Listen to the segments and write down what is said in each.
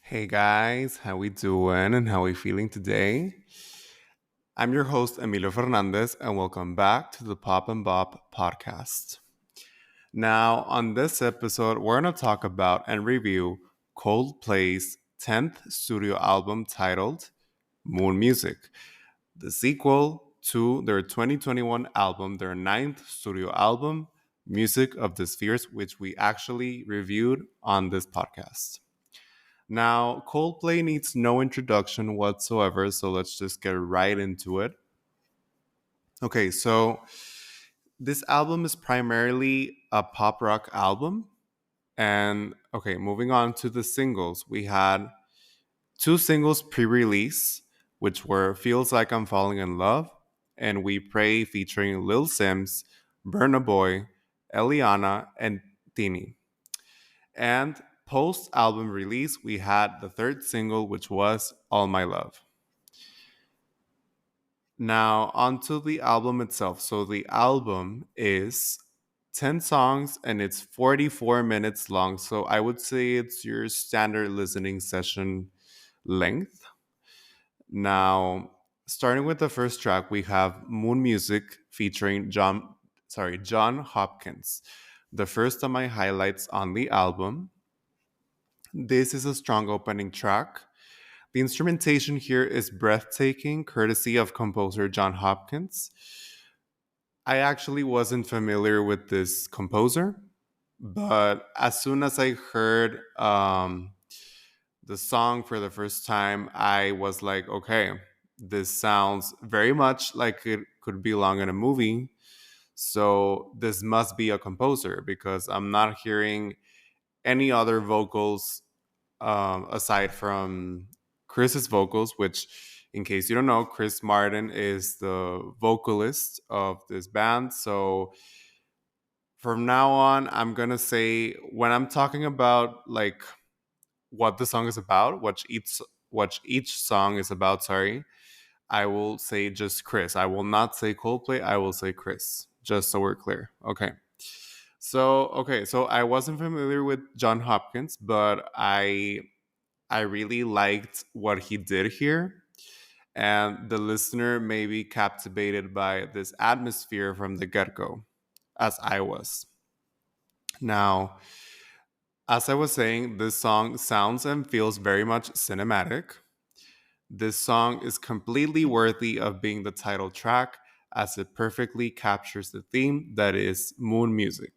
Hey guys, how we doing and how we feeling today? I'm your host Emilio Fernandez and welcome back to the Pop and Bop podcast. Now, on this episode, we're going to talk about and review Coldplay's 10th studio album titled Moon Music, the sequel to their 2021 album, their ninth studio album, Music of the Spheres, which we actually reviewed on this podcast. Now, Coldplay needs no introduction whatsoever, so let's just get right into it. Okay, so this album is primarily a pop rock album. And okay, moving on to the singles, we had two singles pre release, which were Feels Like I'm Falling in Love and We Pray featuring Lil Sims, Burna Boy, Eliana, and Tini. And post album release, we had the third single, which was All My Love. Now, onto the album itself. So, the album is 10 songs and it's 44 minutes long. So, I would say it's your standard listening session length. Now, starting with the first track, we have Moon Music featuring John Hopkins. The first of my highlights on the album. This is a strong opening track. The instrumentation here is breathtaking, courtesy of composer John Hopkins. I actually wasn't familiar with this composer, but as soon as I heard the song for the first time, I was like, okay, this sounds very much like it could belong in a movie. So this must be a composer because I'm not hearing any other vocals aside from Chris's vocals, which, in case you don't know, Chris Martin is the vocalist of this band. So from now on, I'm gonna say when I'm talking about like what the song is about, what each song is about. Sorry, I will say just Chris. I will not say Coldplay. I will say Chris. Just so we're clear. Okay. So I wasn't familiar with John Hopkins, but I really liked what he did here. And the listener may be captivated by this atmosphere from the get go, as I was. Now, as I was saying, this song sounds and feels very much cinematic. This song is completely worthy of being the title track as it perfectly captures the theme that is moon music.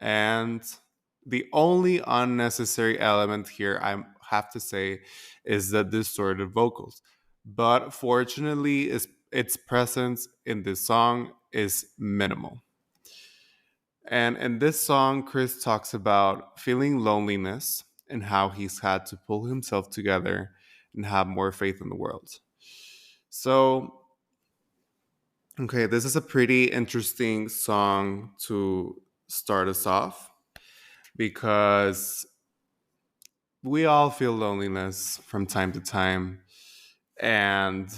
And the only unnecessary element here I have to say is the distorted vocals. But fortunately, its presence in this song is minimal. And in this song, Chris talks about feeling loneliness and how he's had to pull himself together and have more faith in the world. So, okay, this is a pretty interesting song to start us off because we all feel loneliness from time to time, and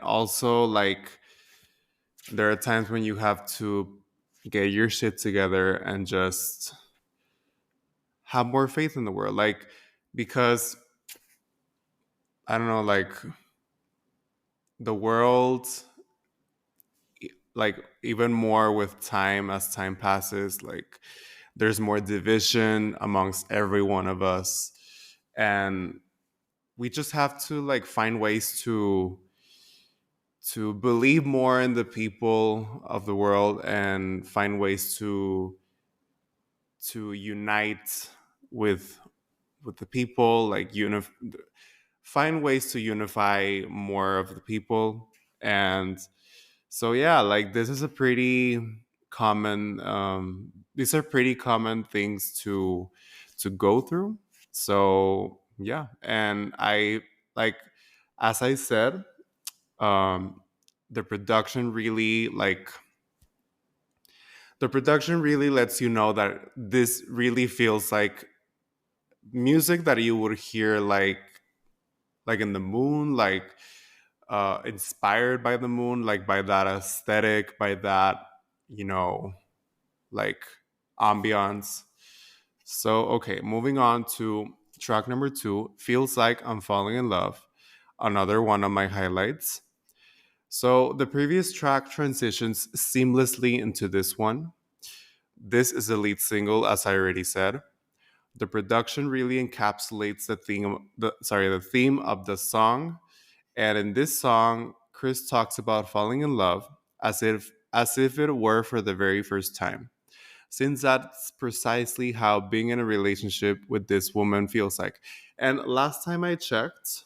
also like there are times when you have to get your shit together and just have more faith in the world, like because I don't know, like the world, like even more with time, as time passes, like there's more division amongst every one of us, and we just have to like find ways to believe more in the people of the world and find ways to unite with the people, like find ways to unify more of the people. And so yeah, like this is a pretty common these are pretty common things to go through. So yeah, and I like, as I said, um the production really like the production really lets you know that this really feels like music that you would hear like in the moon, like inspired by the moon, like by that aesthetic, by that, you know, like ambiance. So, okay, moving on to track number two, Feels Like I'm Falling in Love, another one of my highlights. So, the previous track transitions seamlessly into this one. This is the lead single, as I already said. The production really encapsulates the theme of the song. And in this song, Chris talks about falling in love as if it were for the very first time, since that's precisely how being in a relationship with this woman feels like. And last time I checked,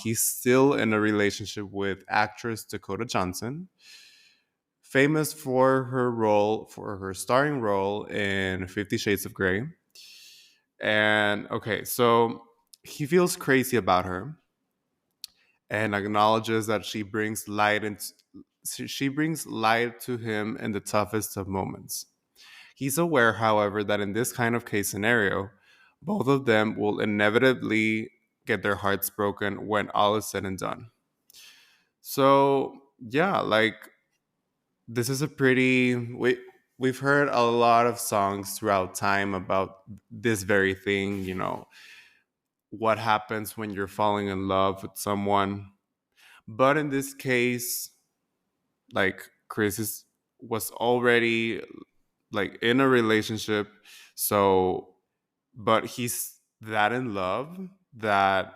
he's still in a relationship with actress Dakota Johnson, famous for her starring role in 50 Shades of Grey. And okay, so he feels crazy about her and acknowledges that she brings light to him in the toughest of moments. He's aware, however, that in this kind of case scenario, both of them will inevitably get their hearts broken when all is said and done. So, yeah, like this is a pretty we've heard a lot of songs throughout time about this very thing, what happens when you're falling in love with someone. But in this case, like was already like in a relationship, so but he's that in love that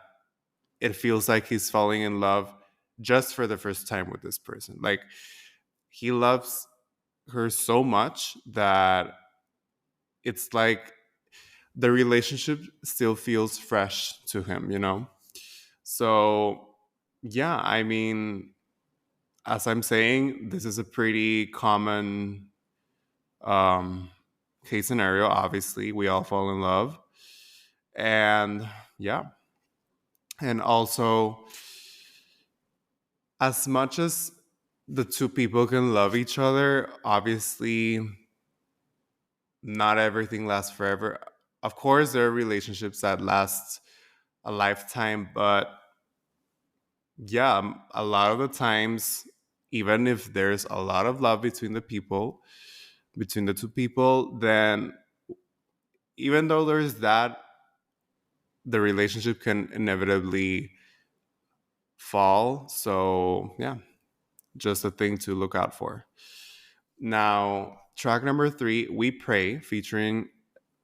it feels like he's falling in love just for the first time with this person. Like he loves her so much that it's like the relationship still feels fresh to him. So yeah, I mean, as I'm saying, this is a pretty common um case scenario. Obviously, we all fall in love. And yeah, and also, as much as the two people can love each other, obviously not everything lasts forever. Of course, there are relationships that last a lifetime, but yeah, a lot of the times, even if there's a lot of love between the two people, then even though there's that, the relationship can inevitably fall. So yeah, just a thing to look out for. Now, track number three, We Pray, featuring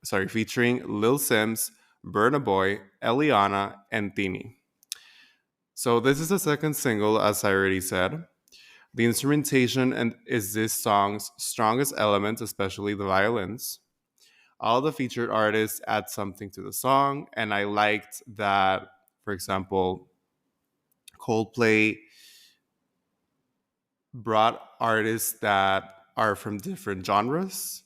Lil Sims, Burna Boy, Eliana, and Tini. So this is the second single, as I already said. The instrumentation and is this song's strongest element, especially the violins. All the featured artists add something to the song, and I liked that, for example, Coldplay brought artists that are from different genres.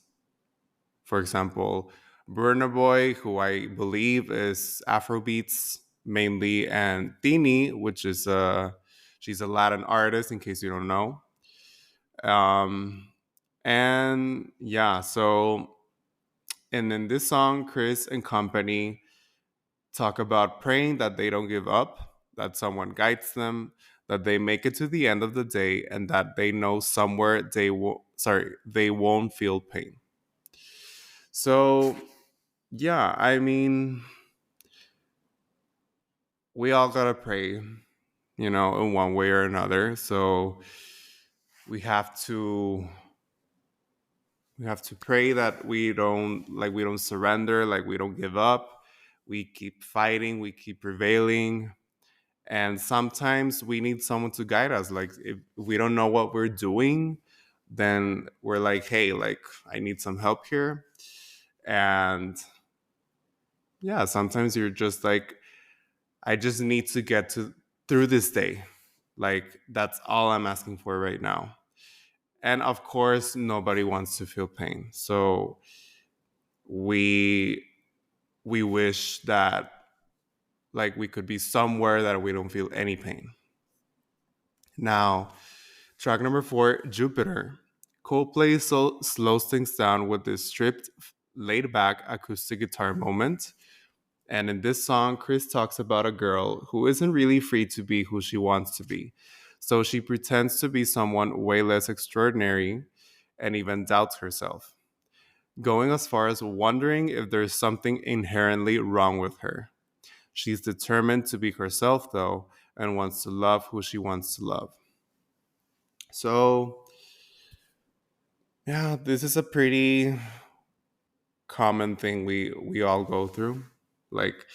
For example, Burna Boy, who I believe is Afrobeats mainly, and Tini, which is she's a Latin artist, in case you don't know. Um, and yeah, so and in this song, Chris and company talk about praying that they don't give up, that someone guides them, that they make it to the end of the day, and that they know somewhere they won't feel pain. So yeah, I mean, we all gotta pray, in one way or another. So we have to we have to pray that we don't surrender, like we don't give up. We keep fighting, we keep prevailing. And sometimes we need someone to guide us. Like if we don't know what we're doing, then we're like, hey, like I need some help here. And yeah, sometimes you're just like, I just need to get to through this day. Like that's all I'm asking for right now. And of course, nobody wants to feel pain. So we we wish that like we could be somewhere that we don't feel any pain. Now, track number four, Jupiter. Coldplay slows things down with this stripped, laid back acoustic guitar moment. And in this song, Chris talks about a girl who isn't really free to be who she wants to be. So she pretends to be someone way less extraordinary and even doubts herself. going as far as wondering if there's something inherently wrong with her. She's determined to be herself, though, and wants to love who she wants to love. So, yeah, this is a pretty common thing we all go through. Like,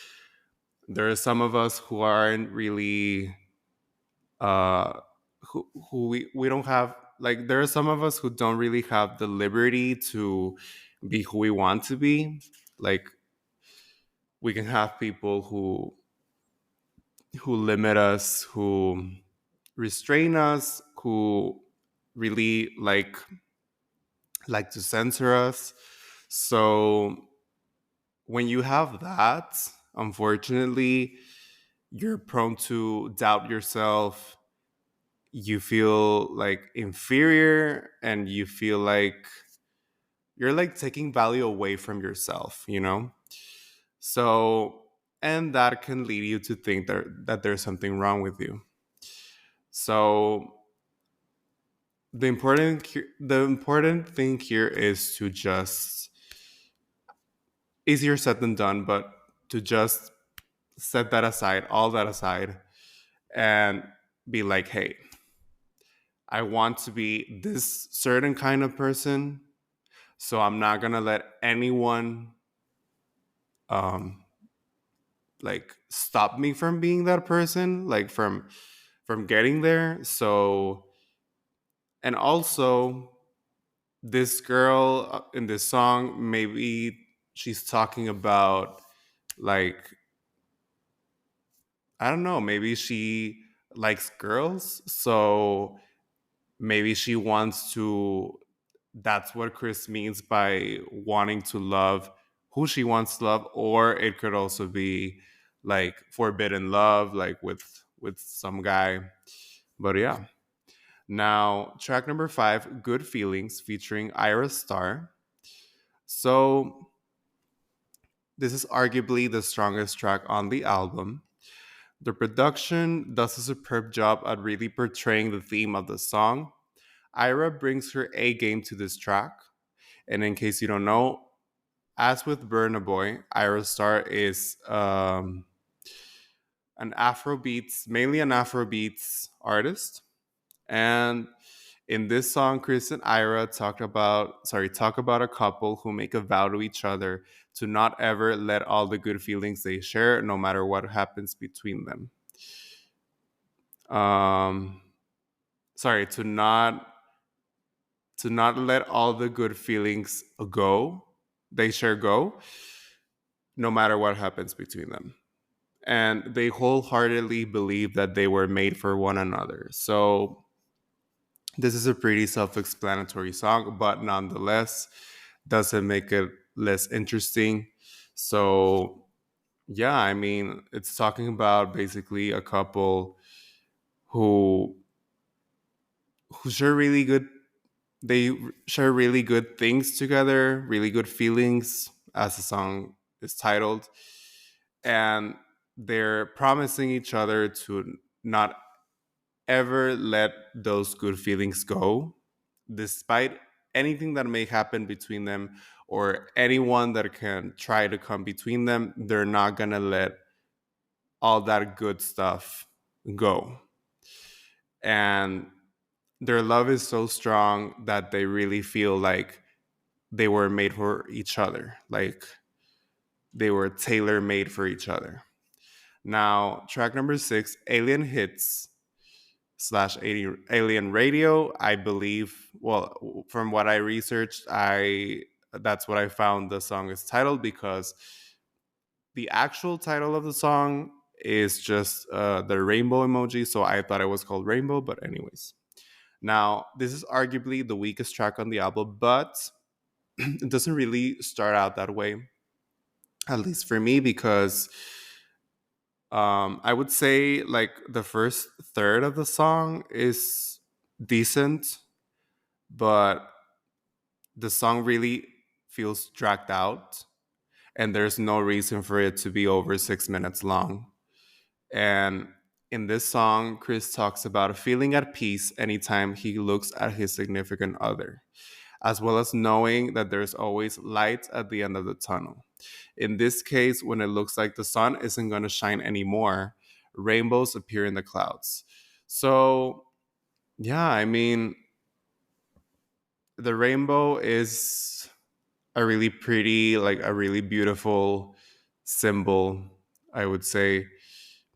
there are some of us who aren't really uh who we don't have, like, there are some of us who don't really have the liberty to be who we want to be. Like, we can have people who limit us, who restrain us, who really like to censor us. So when you have that, unfortunately, you're prone to doubt yourself. You feel like inferior, and you feel like you're like taking value away from yourself, you know? So, and that can lead you to think that there's something wrong with you. So, the important thing here is to just, easier said than done, but to just set that aside, all that aside, and be like, hey, I want to be this certain kind of person, so I'm not gonna let anyone um like stop me from being that person, like from getting there. So, and also, this girl in this song, maybe she's talking about, like, I don't know, maybe she likes girls, so maybe she wants to, that's what Chris means by wanting to love who she wants to love. Or it could also be like forbidden love, like with some guy. But yeah. Now, track number 5, Good Feelings, featuring Ira Star. So this is arguably the strongest track on the album. The production does a superb job at really portraying the theme of the song. Ira brings her A game to this track. And in case you don't know, as with Burna Boy, Ira Star is an Afrobeats, mainly an Afrobeats artist. And in this song, Chris and Ira talk about a couple who make a vow to each other to not ever let all the good feelings they share, no matter what happens between them. Um, sorry, to not let all the good feelings they share go, no matter what happens between them. And they wholeheartedly believe that they were made for one another. So this is a pretty self-explanatory song, but nonetheless doesn't make it less interesting. So yeah, I mean, it's talking about basically a couple who who share really good they share really good things together, really good feelings, as the song is titled, and they're promising each other to not ever let those good feelings go, despite anything that may happen between them or anyone that can try to come between them. They're not gonna let all that good stuff go. And their love is so strong that they really feel like they were made for each other. Like, they were tailor made for each other. Now, track number 6, Alien Hits slash Alien Radio, I believe. Well, from what I researched, I that's what I found the song is titled, because the actual title of the song is just the rainbow emoji. So I thought it was called Rainbow, but anyways. Now, this is arguably the weakest track on the album, but it doesn't really start out that way, at least for me, because I would say like the first third of the song is decent, but the song really feels dragged out, and there's no reason for it to be over 6 minutes long. And in this song, Chris talks about feeling at peace anytime he looks at his significant other. as well as knowing that there's always light at the end of the tunnel. In this case, when it looks like the sun isn't going to shine anymore, rainbows appear in the clouds. So, yeah, I mean, the rainbow is a really pretty, like a really beautiful symbol, I would say,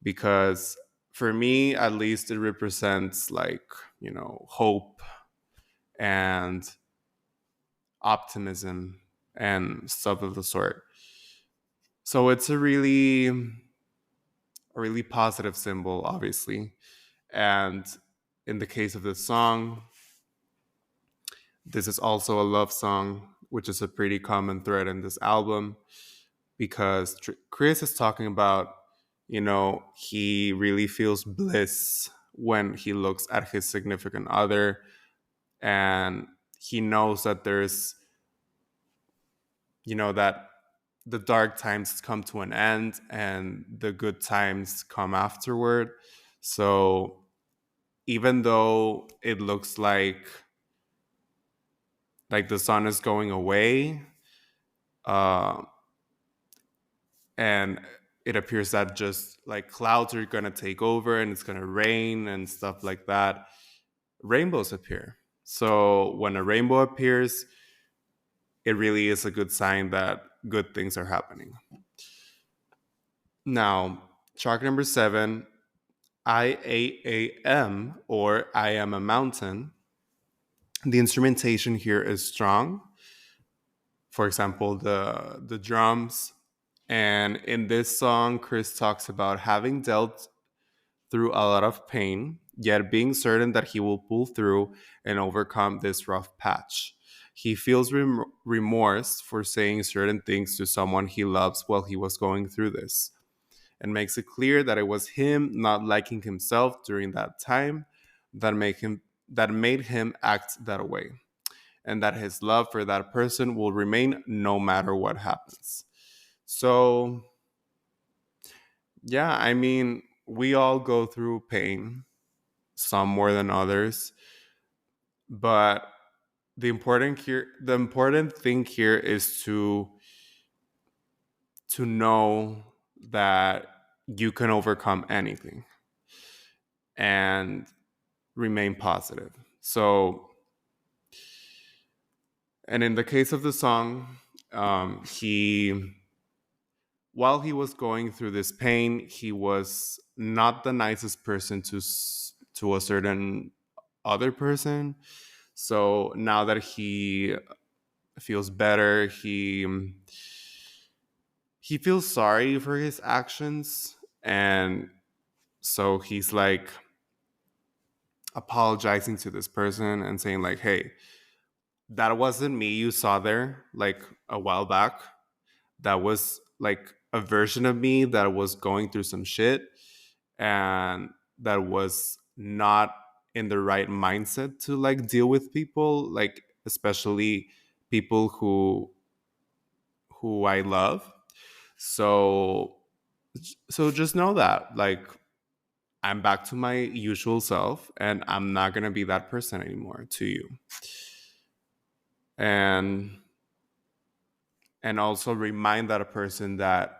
because for me, at least, it represents like, hope and optimism and stuff of the sort. So it's a really positive symbol, obviously. And in the case of this song, this is also a love song, which is a pretty common thread in this album because Chris is talking about, he really feels bliss when he looks at his significant other, and he knows that that the dark times come to an end and the good times come afterward. So even though it looks like the sun is going away, uh, and it appears that just like clouds are going to take over and it's going to rain and stuff like that, rainbows appear. So when a rainbow appears, it really is a good sign that good things are happening. Now, track number 7, IAAM, or I Am a Mountain. The instrumentation here is strong. For example, the drums. And in this song, Chris talks about having dealt through a lot of pain, yet being certain that he will pull through and overcome this rough patch. He feels remorse for saying certain things to someone he loves while he was going through this, and makes it clear that it was him not liking himself during that time that made him act that way, and that his love for that person will remain no matter what happens. So, yeah, I mean, we all go through pain, some more than others, but the important thing here is to know that you can overcome anything and remain positive. So, and in the case of the song, he while he was going through this pain, he was not the nicest person to a certain other person. So now that he feels better, he feels sorry for his actions, and so he's like apologizing to this person and saying like, "Hey, that wasn't me you saw there like a while back. That was like a version of me that was going through some shit and that was not in the right mindset to like deal with people, like especially people who I love. So just know that like I'm back to my usual self and I'm not going to be that person anymore to you." And also remind that person that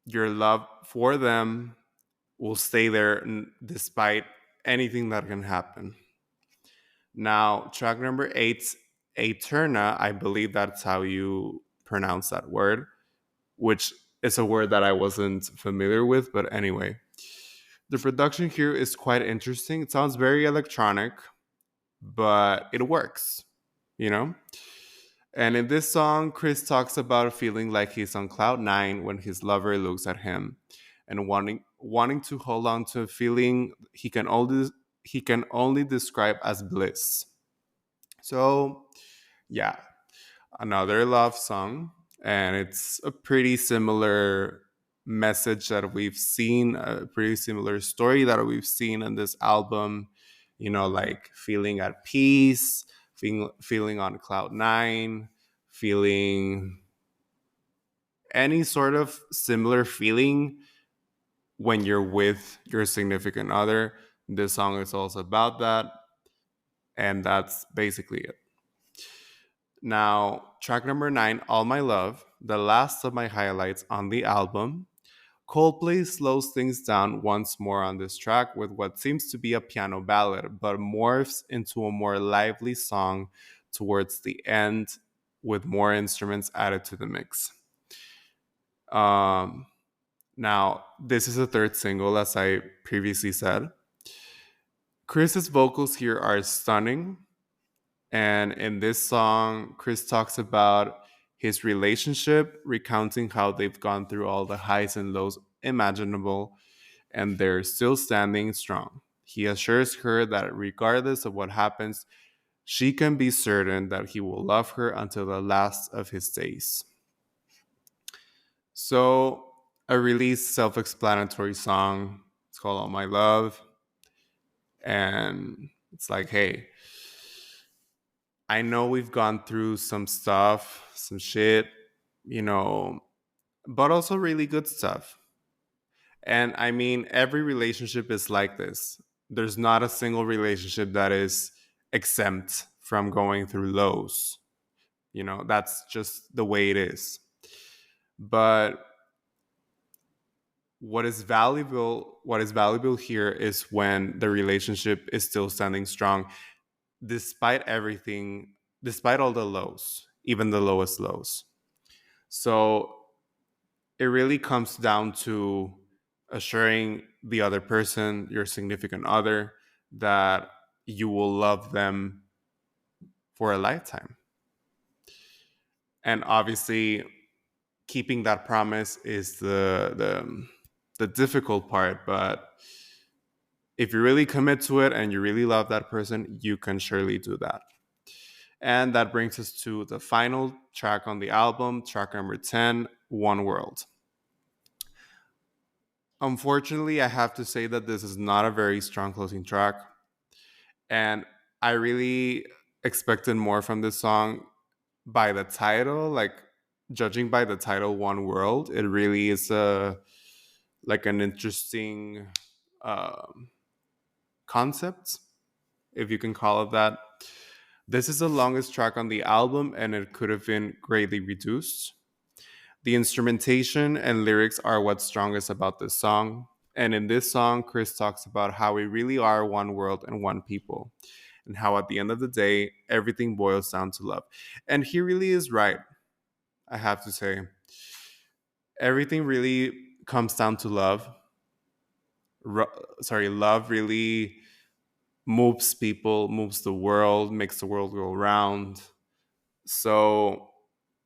your love for them will stay there despite anything that can happen. Now, track number 8, Eterna, I believe that's how you pronounce that word, which is a word that I wasn't familiar with, but anyway. The production here is quite interesting. It sounds very electronic, but it works, you know? And in this song, Chris talks about feeling like he's on cloud nine when his lover looks at him, and wanting to hold on to a feeling he can only describe as bliss. So, yeah, another love song, and it's a pretty similar message that we've seen, a pretty similar story that we've seen in this album. Like feeling at peace, feeling on cloud nine, feeling any sort of similar feeling when you're with your significant other. This song is also about that. And that's basically it. Now, track number 9, All My Love, the last of my highlights on the album. Coldplay slows things down once more on this track with what seems to be a piano ballad, but morphs into a more lively song towards the end with more instruments added to the mix. Um, Now, this is a third single, as I previously said. Chris's vocals here are stunning. And in this song, Chris talks about his relationship, recounting how they've gone through all the highs and lows imaginable, and they're still standing strong. He assures her that regardless of what happens, she can be certain that he will love her until the last of his days. So, a really self explanatory song. It's called All My Love. And it's like, hey, I know we've gone through some stuff, some shit, you know, but also really good stuff. And I mean, every relationship is like this. There's not a single relationship that is exempt from going through lows. You know, that's just the way it is. But what is valuable here is when the relationship is still standing strong despite everything, despite all the lows, even the lowest lows. So it really comes down to assuring the other person, your significant other, that you will love them for a lifetime. And obviously, keeping that promise is the difficult part, but if you really commit to it and you really love that person, you can surely do that. And that brings us to the final track on the album, track number 10, One World. Unfortunately, I have to say that this is not a very strong closing track. And I really expected more from this song by the title. Like, judging by the title, One World, it really is like an interesting um concept, if you can call it that. This is the longest track on the album, and it could have been greatly reduced. The instrumentation and lyrics are what's strongest about this song. And in this song, Chris talks about how we really are one world and one people, and how at the end of the day, everything boils down to love. And he really is right, I have to say. Everything really comes down to love. Love really moves people, moves the world, makes the world go round. So,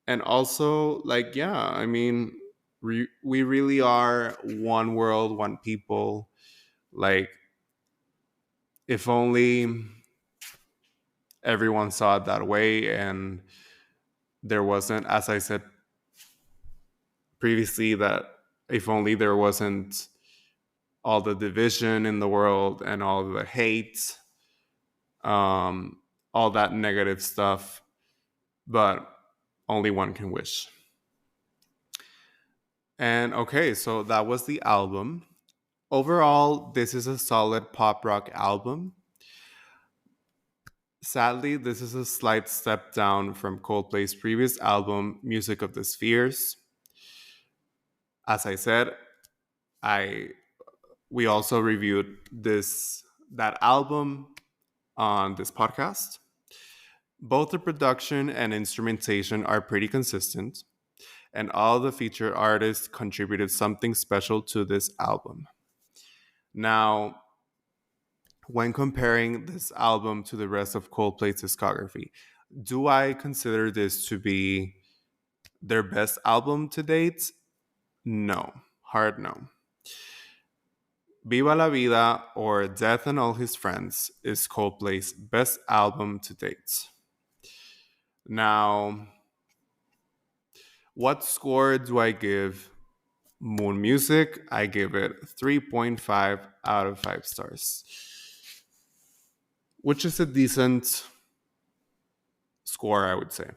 and also, like, yeah, I mean, we really are one world, one people. Like, if only everyone saw it that way, and there wasn't, as I said previously, that if only there wasn't all the division in the world and all the hate, um, all that negative stuff, but only one can wish. And okay, so that was the album. Overall, this is a solid pop rock album. Sadly, this is a slight step down from Coldplay's previous album, Music of the Spheres. As I said, I we also reviewed that album on this podcast. Both the production and instrumentation are pretty consistent, and all the featured artists contributed something special to this album. Now, when comparing this album to the rest of Coldplay's discography, do I consider this to be their best album to date? No. Hard no. Viva la Vida, or Death and All His Friends, is Coldplay's best album to date. Now, what score do I give Moon Music? I give it 3.5 out of 5 stars, which is a decent score, I would say,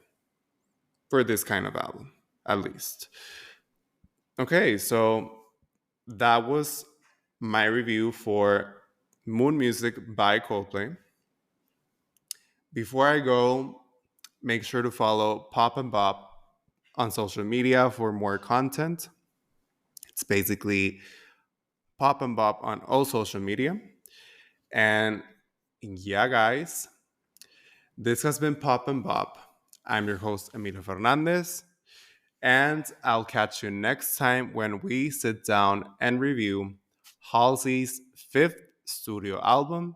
for this kind of album, at least. Okay, so that was my review for Moon Music by Coldplay. Before I go, make sure to follow Pop and Bop on social media for more content. It's basically Pop and Bop on all social media. And yeah, guys, this has been Pop and Bop. I'm your host, Emilio Fernandez, and I'll catch you next time when we sit down and review Halsey's fifth studio album,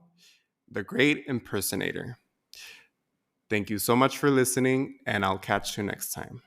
The Great Impersonator. Thank you so much for listening, and I'll catch you next time.